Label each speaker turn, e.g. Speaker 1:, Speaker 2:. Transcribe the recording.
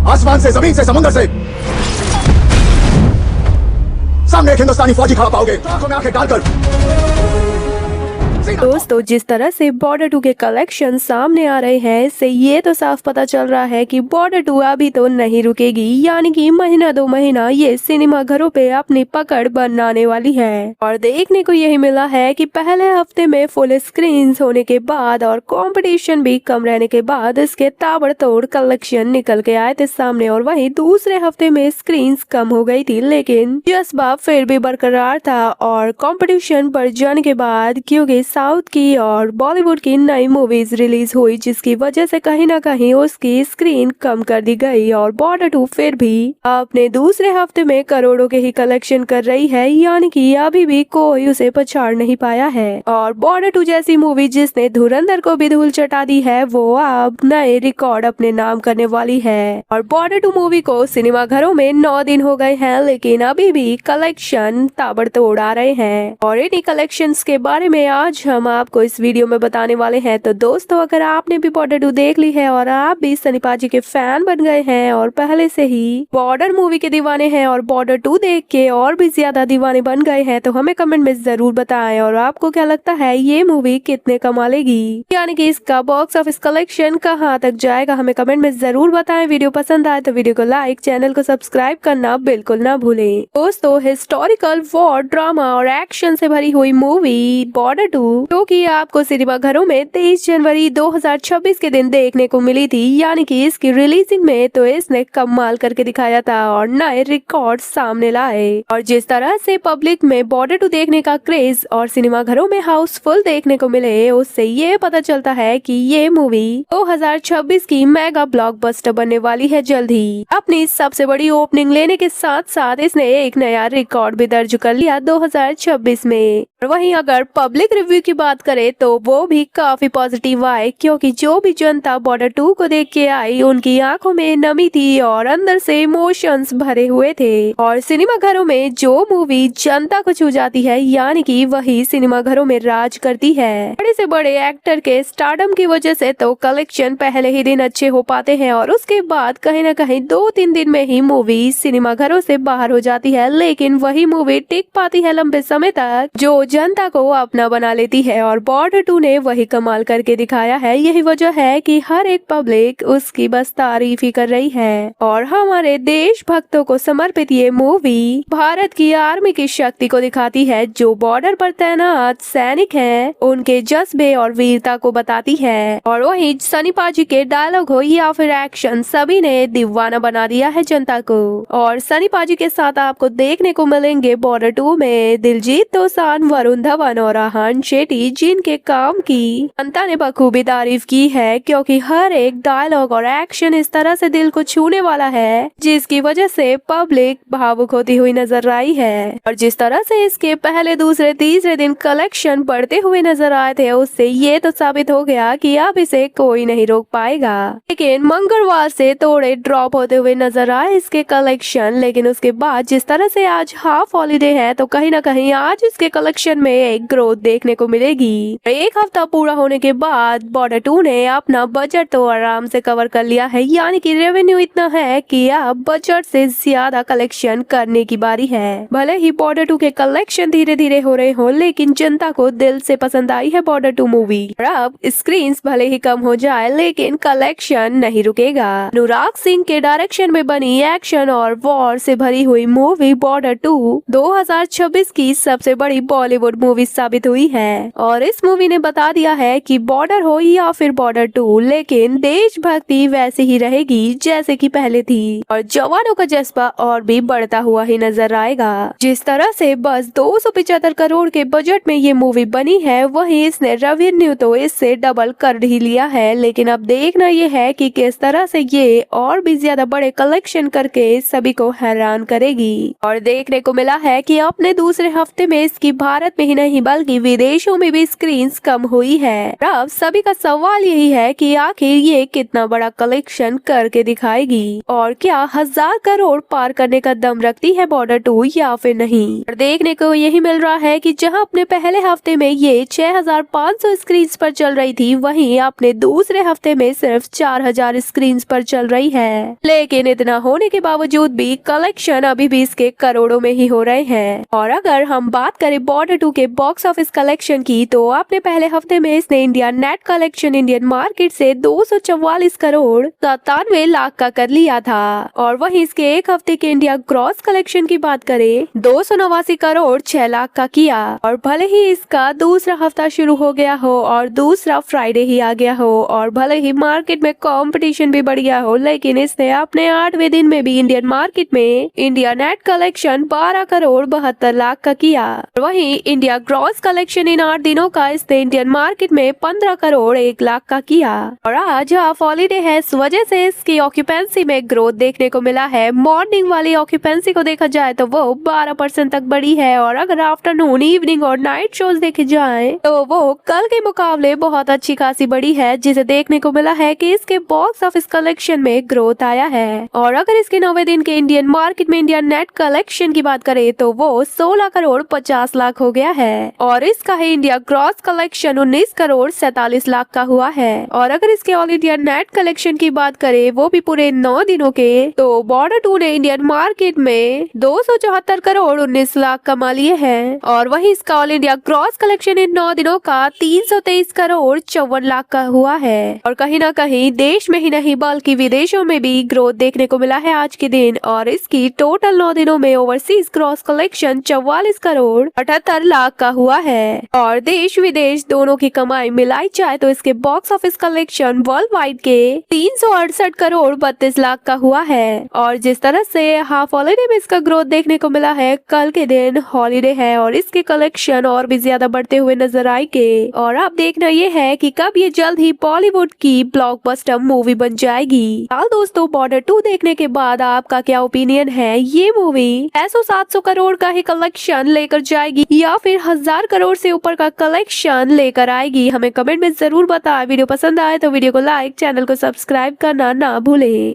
Speaker 1: आसमान से, जमीन से, समुद्र से सामने एक हिंदुस्तानी फौजी खड़ा पाओगे, आंखों में आंखें डालकर।
Speaker 2: दोस्तों, जिस तरह से बॉर्डर 2 के कलेक्शन सामने आ रहे हैं, इससे ये तो साफ पता चल रहा है कि बॉर्डर 2 अभी तो नहीं रुकेगी। यानी कि महीना 2 महीना ये सिनेमा घरों पे अपनी पकड़ बनाने वाली है। और देखने को यही मिला है कि पहले हफ्ते में फुल स्क्रीन होने के बाद और कंपटीशन भी कम रहने के बाद इसके ताबड़तोड़ कलेक्शन निकल के आए थे सामने। और वहीं दूसरे हफ्ते में स्क्रीन कम हो गई थी, लेकिन जज्बा फिर भी बरकरार था। और कंपटीशन बढ़ जाने के बाद क्योंकि साउथ की और बॉलीवुड की नई मूवीज रिलीज हुई, जिसकी वजह से कहीं ना कहीं उसकी स्क्रीन कम कर दी गई। और बॉर्डर 2 फिर भी अपने दूसरे हफ्ते में करोड़ों के ही कलेक्शन कर रही है, यानी कि अभी भी कोई उसे पछाड़ नहीं पाया है। और बॉर्डर 2 जैसी मूवी जिसने धुरंधर को भी धूल चटा दी है, वो अब नए रिकॉर्ड अपने नाम करने वाली है। और बॉर्डर 2 मूवी को सिनेमा घरों में 9 दिन हो गए हैं, लेकिन अभी भी कलेक्शन ताबड़तोड़ आ रहे हैं। और इन्हीं कलेक्शन के बारे में आज हम आपको इस वीडियो में बताने वाले हैं। तो दोस्तों, अगर आपने भी बॉर्डर 2 देख ली है और आप भी सनी पाजी के फैन बन गए हैं और पहले से ही बॉर्डर मूवी के दीवाने हैं और बॉर्डर 2 देख के और भी ज्यादा दीवाने बन गए हैं, तो हमें कमेंट में जरूर बताएं। और आपको क्या लगता है ये मूवी कितने कमालेगी, यानी कि इसका बॉक्स ऑफिस कलेक्शन कहाँ तक जाएगा, हमें कमेंट में जरूर बताएं। वीडियो पसंद आए तो वीडियो को लाइक, चैनल को सब्सक्राइब करना बिल्कुल ना भूलें। दोस्तों, हिस्टोरिकल, वॉर, ड्रामा और एक्शन से भरी हुई मूवी बॉर्डर 2 जो कि आपको सिनेमा घरों में 23 जनवरी 2026 के दिन देखने को मिली थी, यानी कि इसकी रिलीजिंग में तो इसने कमाल करके दिखाया था और नए रिकॉर्ड सामने लाए। और जिस तरह से पब्लिक में बॉर्डर 2 देखने का क्रेज और सिनेमा घरों में हाउसफुल देखने को मिले, उससे ये पता चलता है कि ये मूवी 2026 की मेगा ब्लॉकबस्टर बनने वाली है जल्द ही। अपनी सबसे बड़ी ओपनिंग लेने के साथ साथ इसने एक नया रिकॉर्ड भी दर्ज कर लिया 2026 में। और वहीं अगर पब्लिक रिव्यू की बात करें तो वो भी काफी पॉजिटिव आए, क्योंकि जो भी जनता बॉर्डर 2 को देख के आई, उनकी आंखों में नमी थी और अंदर से इमोशंस भरे हुए थे। और सिनेमा घरों में जो मूवी जनता को छू जाती है, यानी कि वही सिनेमा घरों में राज करती है। बड़े से बड़े एक्टर के स्टारडम की वजह से तो कलेक्शन पहले ही दिन अच्छे हो पाते हैं और उसके बाद कहीं ना कहीं 2-3 दिन में ही मूवी सिनेमा घरों से बाहर हो जाती है, लेकिन वही मूवी टिक पाती है लंबे समय तक, जो जनता को अपना बना लेती है। और बॉर्डर 2 ने वही कमाल करके दिखाया है। यही वजह है कि हर एक पब्लिक उसकी बस तारीफ ही कर रही है। और हमारे देश भक्तों को समर्पित ये मूवी भारत की आर्मी की शक्ति को दिखाती है, जो बॉर्डर पर तैनात सैनिक हैं, उनके जज्बे और वीरता को बताती है। और वही सनी पाजी के डायलॉग हो या फिर एक्शन, सभी ने दीवाना बना दिया है जनता को। और सनी पाजी के साथ आपको देखने को मिलेंगे बॉर्डर 2 में दिलजीत दोसांझ, वरुण धवन और आहान शेट्टी, जिनके काम की जनता ने बखूबी तारीफ की है, क्योंकि हर एक डायलॉग और एक्शन इस तरह से दिल को छूने वाला है, जिसकी वजह से पब्लिक भावुक होती हुई नजर आई है। और जिस तरह से इसके पहले, दूसरे, तीसरे दिन कलेक्शन बढ़ते हुए नजर आए थे, उससे ये तो साबित हो गया कि अब इसे कोई नहीं रोक पाएगा। लेकिन मंगलवार से थोड़े ड्रॉप होते हुए नजर आए इसके कलेक्शन, लेकिन उसके बाद जिस तरह से आज हाफ हॉलीडे है, तो कहीं ना कहीं आज इसके कलेक्शन में एक ग्रोथ देखने को मिलेगी। एक हफ्ता पूरा होने के बाद बॉर्डर 2 ने अपना बजट तो आराम से कवर कर लिया है, यानी कि रेवेन्यू इतना है कि अब बजट से ज्यादा कलेक्शन करने की बारी है। भले ही बॉर्डर 2 के कलेक्शन धीरे धीरे हो रहे हो, लेकिन जनता को दिल से पसंद आई है बॉर्डर 2 मूवी। और अब स्क्रीन भले ही कम हो जाए, लेकिन कलेक्शन नहीं रुकेगा। अनुराग सिंह के डायरेक्शन में बनी एक्शन और वॉर से भरी हुई मूवी बॉर्डर 2 2026 की सबसे बड़ी बॉलीवुड मूवी साबित हुई है। और इस मूवी ने बता दिया है कि बॉर्डर हो या फिर बॉर्डर 2, लेकिन देशभक्ति वैसी ही रहेगी जैसे कि पहले थी। और जवानों का जज्बा और भी बढ़ता हुआ ही नजर आएगा। जिस तरह से बस 275 करोड़ के बजट में ये मूवी बनी है, वहीं इसने रेवेन्यू तो इससे डबल कर ही लिया है। लेकिन अब देखना ये है कि किस तरह से ये और भी ज्यादा बड़े कलेक्शन करके सभी को हैरान करेगी। और देखने को मिला है कि अपने दूसरे हफ्ते में इसकी भारत में ही नहीं बल्कि विदेशों विदेशों में भी स्क्रीन्स कम हुई है। अब सभी का सवाल यही है कि आखिर ये कितना बड़ा कलेक्शन करके दिखाएगी और क्या 1000 करोड़ पार करने का दम रखती है बॉर्डर 2 या फिर नहीं। और देखने को यही मिल रहा है कि जहां अपने पहले हफ्ते में ये 6500 स्क्रीन्स पर चल रही थी, वहीं अपने दूसरे हफ्ते में सिर्फ 4000 स्क्रीन्स पर चल रही है। लेकिन इतना होने के बावजूद भी कलेक्शन अभी भी इसके करोड़ों में ही हो रहे हैं। और अगर हम बात करें बॉर्डर 2 के बॉक्स ऑफिस कलेक्शन की, तो अपने पहले हफ्ते में इसने India net collection Indian market से 244 करोड़ 97 लाख का कर लिया था। और वहीं इसके एक हफ्ते के इंडिया ग्रॉस कलेक्शन की बात करें 289 करोड़ 6 लाख का किया। और भले ही इसका दूसरा हफ्ता शुरू हो गया हो और दूसरा फ्राइडे ही आ गया हो और भले ही मार्केट में कंपटीशन भी बढ़ गया हो, लेकिन इसने अपने 8वें दिन में भी इंडियन मार्केट में India net collection 12 crore 72 lakh का किया। वहीं इंडिया ग्रॉस कलेक्शन इन 8 दिनों का इसने इंडियन मार्केट में 15 करोड़ 1 लाख का किया। और आज हाफ हॉलीडे है, इस वजह से इसकी ऑक्यूपेंसी में ग्रोथ देखने को मिला है। मॉर्निंग वाली ऑक्यूपेंसी को देखा जाए तो वो 12% तक बढ़ी है और अगर आफ्टरनून, इवनिंग और नाइट शोज देखे जाए तो वो कल के मुकाबले बहुत अच्छी खासी बढ़ी है, जिसे देखने को मिला है कि इसके बॉक्स ऑफिस कलेक्शन में ग्रोथ आया है। और अगर इसके 9वें दिन के इंडियन मार्केट में इंडियन नेट कलेक्शन की बात करें तो वो 16 करोड़ 50 लाख हो गया है और इसका है India gross collection 19 crore 47 lakh का हुआ है। और अगर इसके ऑल इंडिया नेट कलेक्शन की बात करें वो भी पूरे 9 दिनों के, तो बॉर्डर 2 ने इंडियन मार्केट में 274 करोड़ 19 लाख कमा लिए हैं। और वहीं इसका all India gross collection in 9 दिनों का 323 करोड़ 54 लाख का हुआ है। और कहीं ना कहीं देश में ही नहीं बल्कि विदेशों में भी ग्रोथ देखने को मिला है आज के दिन। और इसकी टोटल 9 दिनों में overseas gross collection 44 crore 78 lakh का हुआ है। और देश विदेश दोनों की कमाई मिलाई जाए तो इसके box office collection world wide के 368 करोड़ 32 लाख का हुआ है। और जिस तरह से हाफ हॉलीडे में इसका ग्रोथ देखने को मिला है, कल के दिन हॉलीडे है और इसके कलेक्शन और भी ज्यादा बढ़ते हुए नजर आएंगे। और अब देखना ये है कि कब ये जल्द ही बॉलीवुड की ब्लॉकबस्टर मूवी बन जाएगी। दोस्तों, बॉर्डर 2 देखने के बाद आपका क्या ओपिनियन है? ये मूवी 600-700 करोड़ का ही कलेक्शन लेकर जाएगी या फिर 1000 करोड़ से ऊपर का कलेक्शन लेकर आएगी? हमें कमेंट में जरूर बताएं। वीडियो पसंद आए तो वीडियो को लाइक, चैनल को सब्सक्राइब करना ना भूलें।